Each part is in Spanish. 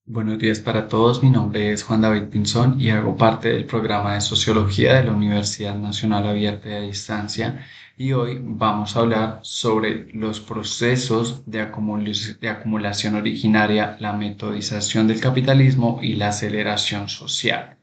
Buenos días para todos, mi nombre es Juan David Pinzón y hago parte del programa de Sociología de la Universidad Nacional Abierta y a Distancia y hoy vamos a hablar sobre los procesos de acumulación originaria, la metodización del capitalismo y la aceleración social.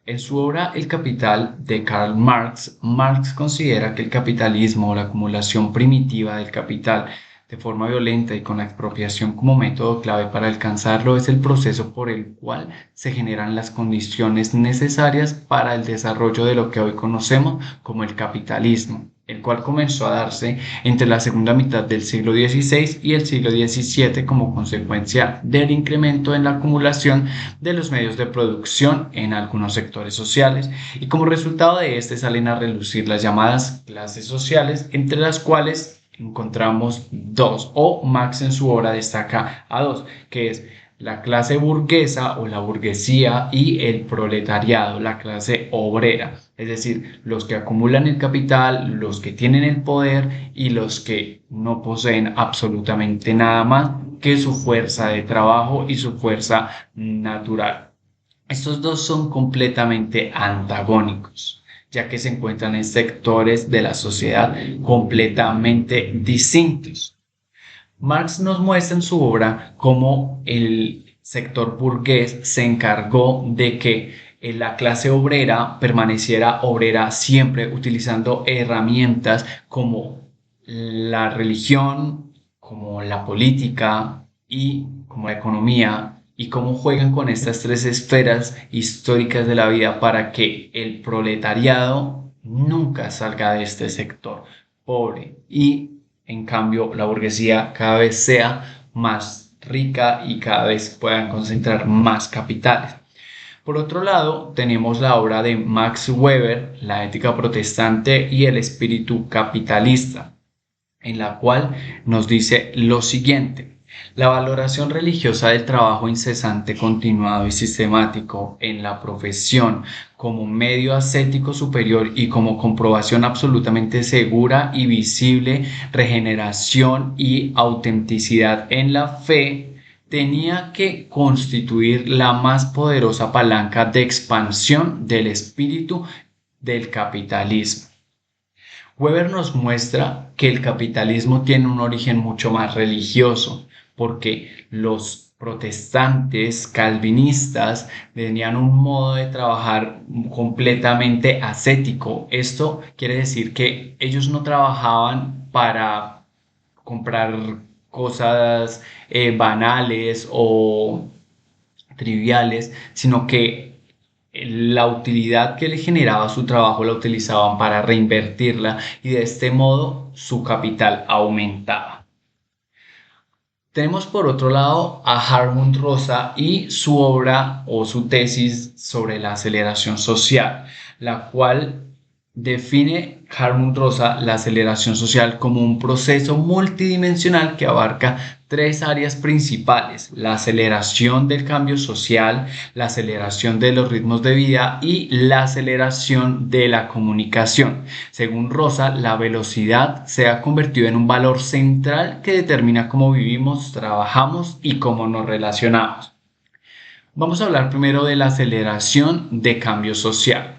En su obra El Capital de Karl Marx, Marx considera que el capitalismo o la acumulación primitiva del capital de forma violenta y con la expropiación como método clave para alcanzarlo es el proceso por el cual se generan las condiciones necesarias para el desarrollo de lo que hoy conocemos como el capitalismo, el cual comenzó a darse entre la segunda mitad del siglo XVI y el siglo XVII como consecuencia del incremento en la acumulación de los medios de producción en algunos sectores sociales y como resultado de este salen a relucir las llamadas clases sociales, entre las cuales encontramos dos, o Marx en su obra destaca a dos, que es la clase burguesa o la burguesía y el proletariado, la clase obrera, es decir, los que acumulan el capital, los que tienen el poder y los que no poseen absolutamente nada más que su fuerza de trabajo y su fuerza natural. Estos dos son completamente antagónicos, ya que se encuentran en sectores de la sociedad completamente distintos. Marx nos muestra en su obra cómo el sector burgués se encargó de que la clase obrera permaneciera obrera siempre utilizando herramientas como la religión, como la política y como la economía y cómo juegan con estas tres esferas históricas de la vida para que el proletariado nunca salga de este sector pobre y en cambio la burguesía cada vez sea más rica y cada vez puedan concentrar más capitales. Por otro lado, tenemos la obra de Max Weber, La ética protestante y el espíritu capitalista, en la cual nos dice lo siguiente: la valoración religiosa del trabajo incesante, continuado y sistemático en la profesión como medio ascético superior y como comprobación absolutamente segura y visible, regeneración y autenticidad en la fe, tenía que constituir la más poderosa palanca de expansión del espíritu del capitalismo. Weber nos muestra que el capitalismo tiene un origen mucho más religioso, porque los protestantes calvinistas tenían un modo de trabajar completamente ascético. Esto quiere decir que ellos no trabajaban para comprar cosas banales o triviales, sino que la utilidad que le generaba su trabajo la utilizaban para reinvertirla y de este modo su capital aumentaba. Tenemos por otro lado a Hartmut Rosa y su obra o su tesis sobre la aceleración social, la cual define Hartmut Rosa la aceleración social como un proceso multidimensional que abarca tres áreas principales: la aceleración del cambio social, la aceleración de los ritmos de vida y la aceleración de la comunicación. Según Rosa, la velocidad se ha convertido en un valor central que determina cómo vivimos, trabajamos y cómo nos relacionamos. Vamos a hablar primero de la aceleración de cambio social.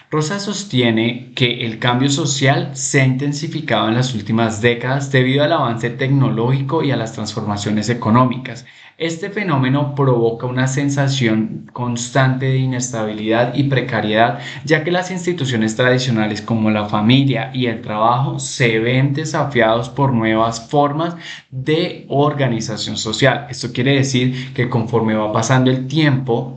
Rosa sostiene que el cambio social se ha intensificado en las últimas décadas debido al avance tecnológico y a las transformaciones económicas. Este fenómeno provoca una sensación constante de inestabilidad y precariedad, ya que las instituciones tradicionales como la familia y el trabajo se ven desafiados por nuevas formas de organización social. Esto quiere decir que conforme va pasando el tiempo,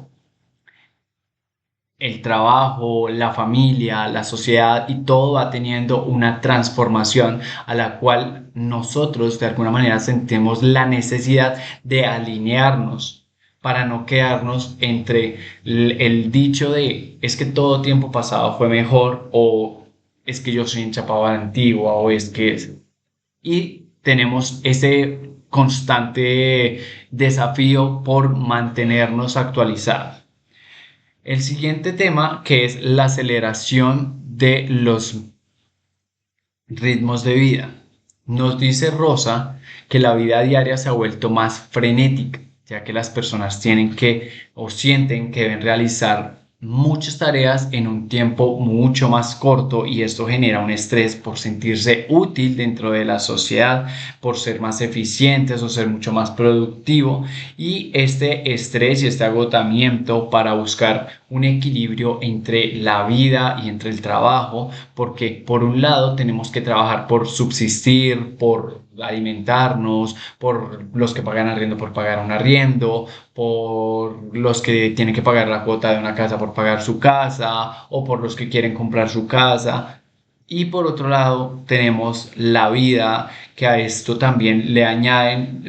el trabajo, la familia, la sociedad y todo va teniendo una transformación a la cual nosotros de alguna manera sentimos la necesidad de alinearnos para no quedarnos entre el dicho de es que todo tiempo pasado fue mejor, o es que yo soy enchapado a la antigua, o es que es... Y tenemos ese constante desafío por mantenernos actualizados. El siguiente tema, que es la aceleración de los ritmos de vida. Nos dice Rosa que la vida diaria se ha vuelto más frenética, ya que las personas tienen que o sienten que deben realizar muchas tareas en un tiempo mucho más corto y esto genera un estrés por sentirse útil dentro de la sociedad, por ser más eficientes o ser mucho más productivo y este estrés y este agotamiento para buscar un equilibrio entre la vida y entre el trabajo, porque por un lado tenemos que trabajar por subsistir, por alimentarnos, por los que pagan arriendo por pagar un arriendo, por los que tienen que pagar la cuota de una casa por pagar su casa o por los que quieren comprar su casa. Y por otro lado tenemos la vida que a esto también le añaden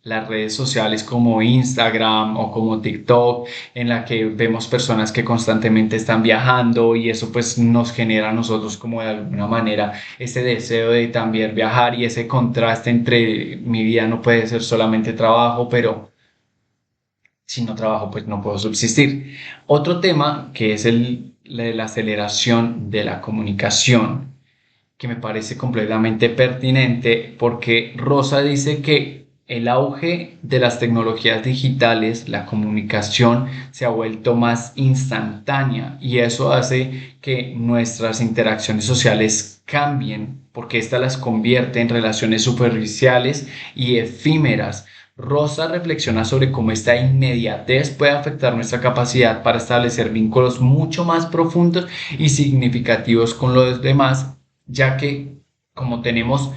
las redes sociales como Instagram o como TikTok en la que vemos personas que constantemente están viajando y eso pues nos genera a nosotros como de alguna manera ese deseo de también viajar y ese contraste entre mi vida no puede ser solamente trabajo, pero si no trabajo, pues no puedo subsistir. Otro tema que es la aceleración de la comunicación, que me parece completamente pertinente porque Rosa dice que el auge de las tecnologías digitales, la comunicación se ha vuelto más instantánea y eso hace que nuestras interacciones sociales cambien porque éstas las convierte en relaciones superficiales y efímeras. Rosa reflexiona sobre cómo esta inmediatez puede afectar nuestra capacidad para establecer vínculos mucho más profundos y significativos con los demás, ya que como tenemos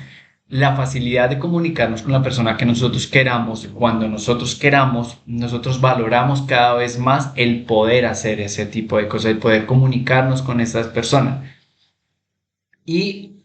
la facilidad de comunicarnos con la persona que nosotros queramos, cuando nosotros queramos, nosotros valoramos cada vez más el poder hacer ese tipo de cosas, el poder comunicarnos con esas personas. Y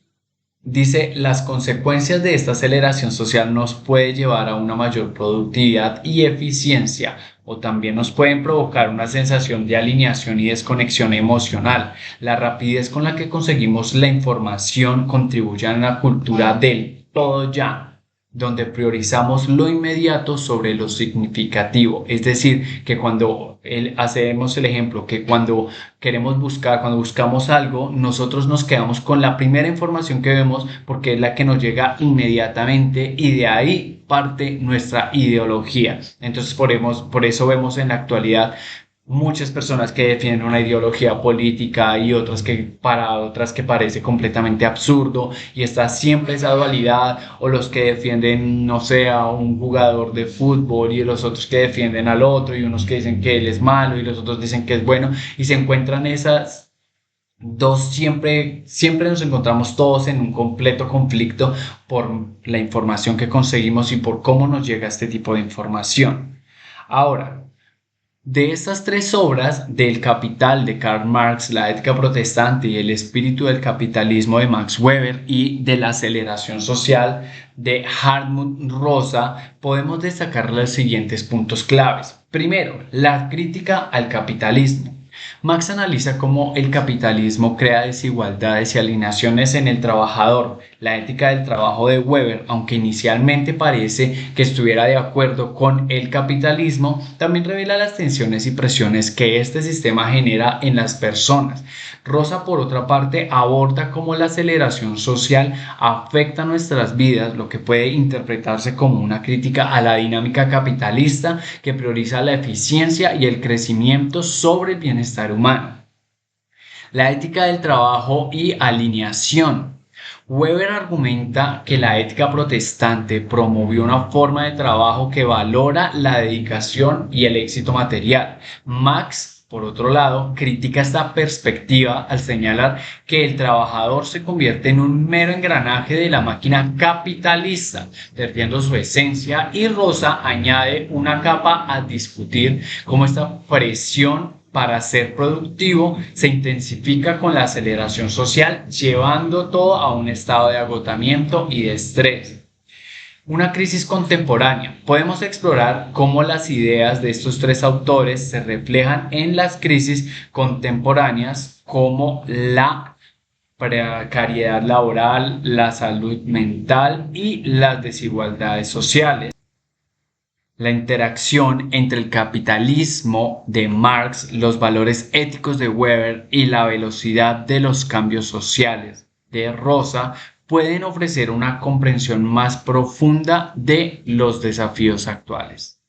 dice, las consecuencias de esta aceleración social nos puede llevar a una mayor productividad y eficiencia o también nos pueden provocar una sensación de alineación y desconexión emocional. La rapidez con la que conseguimos la información contribuye a una cultura del todo ya, donde priorizamos lo inmediato sobre lo significativo. Es decir, que cuando hacemos el ejemplo, que cuando queremos buscar, cuando buscamos algo, nosotros nos quedamos con la primera información que vemos porque es la que nos llega inmediatamente y de ahí parte nuestra ideología. Entonces, por eso vemos en la actualidad muchas personas que defienden una ideología política y otras que para otras que parece completamente absurdo y está siempre esa dualidad o los que defienden no sé a un jugador de fútbol y los otros que defienden al otro y unos que dicen que él es malo y los otros dicen que es bueno y se encuentran esas dos siempre nos encontramos todos en un completo conflicto por la información que conseguimos y por cómo nos llega este tipo de información. Ahora, de estas tres obras, del Capital de Karl Marx, la ética protestante y el espíritu del capitalismo de Max Weber y de la aceleración social de Hartmut Rosa, podemos destacar los siguientes puntos claves. Primero, la crítica al capitalismo. Marx analiza cómo el capitalismo crea desigualdades y alineaciones en el trabajador. La ética del trabajo de Weber, aunque inicialmente parece que estuviera de acuerdo con el capitalismo, también revela las tensiones y presiones que este sistema genera en las personas. Rosa, por otra parte, aborda cómo la aceleración social afecta nuestras vidas, lo que puede interpretarse como una crítica a la dinámica capitalista que prioriza la eficiencia y el crecimiento sobre el bienestar humano. La ética del trabajo y alineación. Weber argumenta que la ética protestante promovió una forma de trabajo que valora la dedicación y el éxito material. Marx, por otro lado, critica esta perspectiva al señalar que el trabajador se convierte en un mero engranaje de la máquina capitalista, perdiendo su esencia, y Rosa añade una capa a discutir cómo esta presión para ser productivo se intensifica con la aceleración social, llevando todo a un estado de agotamiento y de estrés. Una crisis contemporánea. Podemos explorar cómo las ideas de estos tres autores se reflejan en las crisis contemporáneas como la precariedad laboral, la salud mental y las desigualdades sociales. La interacción entre el capitalismo de Marx, los valores éticos de Weber y la velocidad de los cambios sociales de Rosa pueden ofrecer una comprensión más profunda de los desafíos actuales.